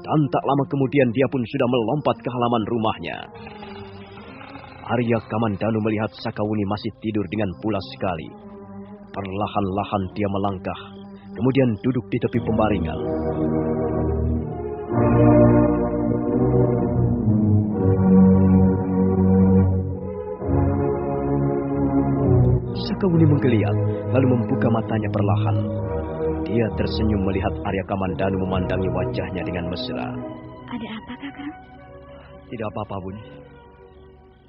Dan tak lama kemudian dia pun sudah melompat ke halaman rumahnya. Arya Kamandanu melihat Sakawuni masih tidur dengan pulas sekali. Perlahan-lahan dia melangkah, kemudian duduk di tepi pembaringan. Sakawuni menggeliat, lalu membuka matanya perlahan. Dia tersenyum melihat Arya Kamandanu memandangi wajahnya dengan mesra. Ada apa, Kakang? Tidak apa-apa, Buni.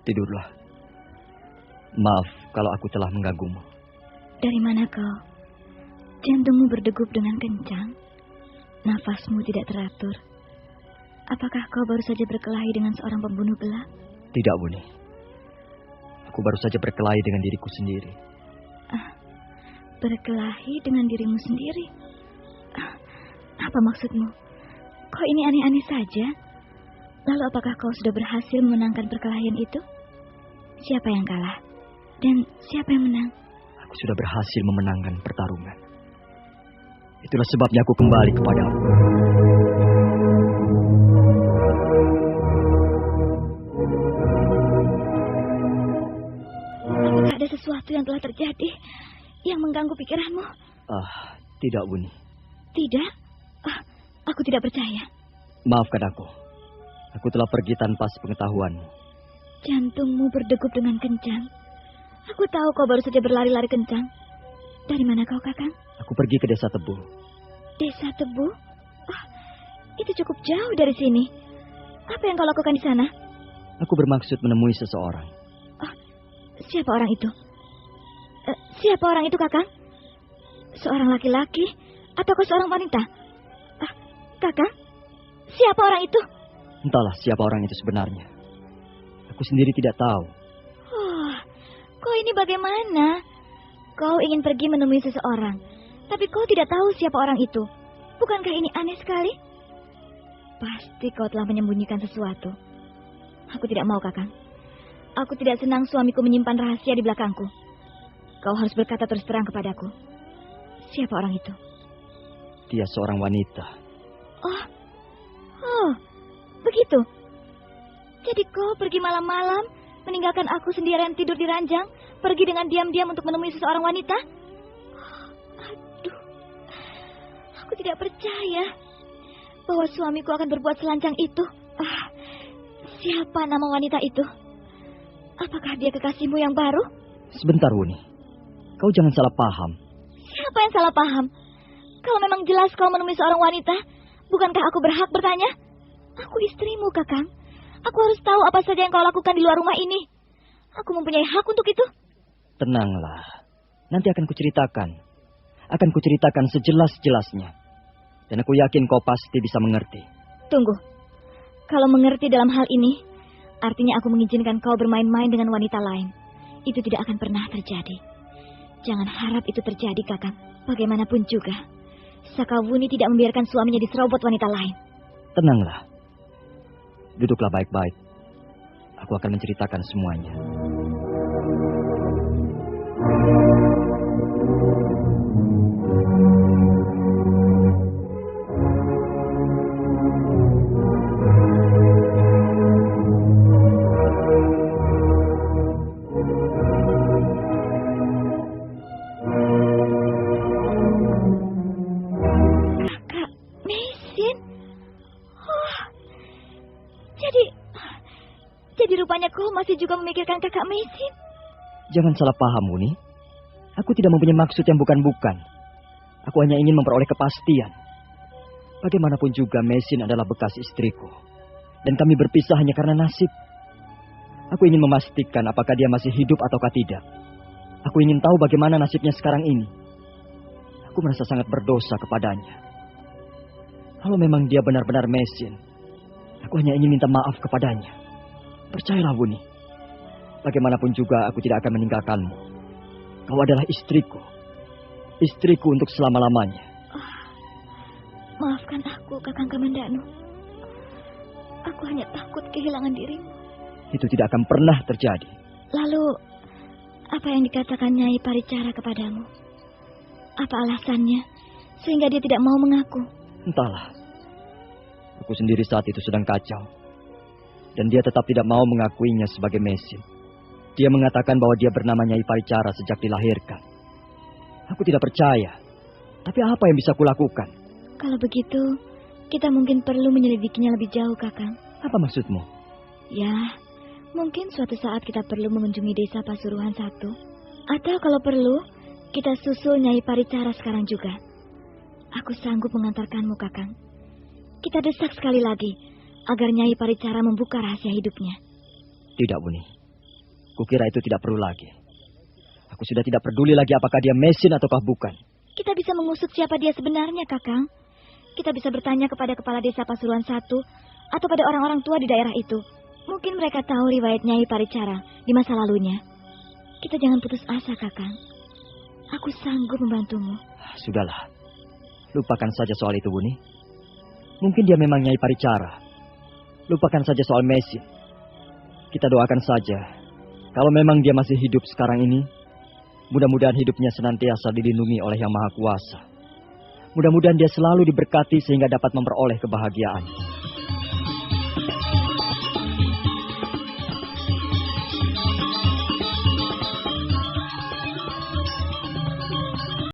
Tidurlah. Maaf kalau aku telah mengganggumu. Dari mana kau? Jantungmu berdegup dengan kencang. Nafasmu tidak teratur. Apakah kau baru saja berkelahi dengan seorang pembunuh gelap? Tidak, Buni. Aku baru saja berkelahi dengan diriku sendiri. Berkelahi dengan dirimu sendiri? Apa maksudmu? Kok ini aneh-aneh saja? Lalu apakah kau sudah berhasil memenangkan perkelahian itu? Siapa yang kalah? Dan siapa yang menang? Aku sudah berhasil memenangkan pertarungan. Itulah sebabnya aku kembali kepadamu. Apakah ada sesuatu yang telah terjadi yang mengganggu pikiranmu? Tidak, Buni. Tidak? Aku tidak percaya. Maafkan aku. Aku telah pergi tanpa sepengetahuanmu. Jantungmu berdegup dengan kencang. Aku tahu kau baru saja berlari-lari kencang. Dari mana kau, Kakang? Aku pergi ke Desa Tebu. Desa Tebu? Itu cukup jauh dari sini. Apa yang kau lakukan di sana? Aku bermaksud menemui seseorang. Siapa orang itu? Siapa orang itu, Kakang? Seorang laki-laki ataukah seorang wanita? Kakang, siapa orang itu? Entahlah siapa orang itu sebenarnya. Aku sendiri tidak tahu. Kau ini bagaimana? Kau ingin pergi menemui seseorang, tapi kau tidak tahu siapa orang itu. Bukankah ini aneh sekali? Pasti kau telah menyembunyikan sesuatu. Aku tidak mau, Kakang. Aku tidak senang suamiku menyimpan rahasia di belakangku. Kau harus berkata terus terang kepadaku. Siapa orang itu? Dia seorang wanita. Begitu. Jadi kau pergi malam-malam, meninggalkan aku sendirian tidur di ranjang, pergi dengan diam-diam untuk menemui seseorang wanita? Aduh, aku tidak percaya bahwa suamiku akan berbuat selancang itu. Siapa nama wanita itu? Apakah dia kekasihmu yang baru? Sebentar, Wuni. Kau jangan salah paham. Siapa yang salah paham? Kalau memang jelas kau menemui seorang wanita, bukankah aku berhak bertanya? Aku istrimu, Kakang. Aku harus tahu apa saja yang kau lakukan di luar rumah ini. Aku mempunyai hak untuk itu. Tenanglah. Nanti akan kuceritakan. Akan kuceritakan sejelas-jelasnya. Dan aku yakin kau pasti bisa mengerti. Tunggu. Kalau mengerti dalam hal ini, artinya aku mengizinkan kau bermain-main dengan wanita lain. Itu tidak akan pernah terjadi. Jangan harap itu terjadi, Kakang. Bagaimanapun juga, Sakawuni tidak membiarkan suaminya diserobot wanita lain. Tenanglah. Duduklah baik-baik. Aku akan menceritakan semuanya. Masih juga memikirkan kakak Mesin. Jangan salah paham, Muni. Aku tidak mempunyai maksud yang bukan-bukan. Aku hanya ingin memperoleh kepastian. Bagaimanapun juga Mesin adalah bekas istriku. Dan kami berpisah hanya karena nasib. Aku ingin memastikan apakah dia masih hidup ataukah tidak. Aku ingin tahu bagaimana nasibnya sekarang ini. Aku merasa sangat berdosa kepadanya. Kalau memang dia benar-benar Mesin, aku hanya ingin minta maaf kepadanya. Percayalah, Wuni. Bagaimanapun juga aku tidak akan meninggalkanmu. Kau adalah istriku. Istriku untuk selama-lamanya. Maafkan aku, Kakang Kamandanu. Aku hanya takut kehilangan dirimu. Itu tidak akan pernah terjadi. Lalu, apa yang dikatakan Nyai Paricara kepadamu? Apa alasannya sehingga dia tidak mau mengaku? Entahlah. Aku sendiri saat itu sedang kacau. Dan dia tetap tidak mau mengakuinya sebagai Mesin. Dia mengatakan bahwa dia bernama Nyai Paricara sejak dilahirkan. Aku tidak percaya. Tapi apa yang bisa kulakukan? Kalau begitu, kita mungkin perlu menyelidikinya lebih jauh, Kakang. Apa maksudmu? Ya, mungkin suatu saat kita perlu mengunjungi desa Pasuruan 1. Atau kalau perlu, kita susul Nyai Paricara sekarang juga. Aku sanggup mengantarkanmu, Kakang. Kita desak sekali lagi, agar Nyai Paricara membuka rahasia hidupnya. Tidak, Buni. Kukira itu tidak perlu lagi. Aku sudah tidak peduli lagi apakah dia Mesin ataukah bukan. Kita bisa mengusut siapa dia sebenarnya, Kakang. Kita bisa bertanya kepada kepala desa Pasuruan 1 atau pada orang-orang tua di daerah itu. Mungkin mereka tahu riwayat Nyai Paricara di masa lalunya. Kita jangan putus asa, Kakang. Aku sanggup membantumu. Sudahlah. Lupakan saja soal itu, Buni. Mungkin dia memang Nyai Paricara. Lupakan saja soal Mesin. Kita doakan saja. Kalau memang dia masih hidup sekarang ini, mudah-mudahan hidupnya senantiasa dilindungi oleh Yang Maha Kuasa. Mudah-mudahan dia selalu diberkati sehingga dapat memperoleh kebahagiaan.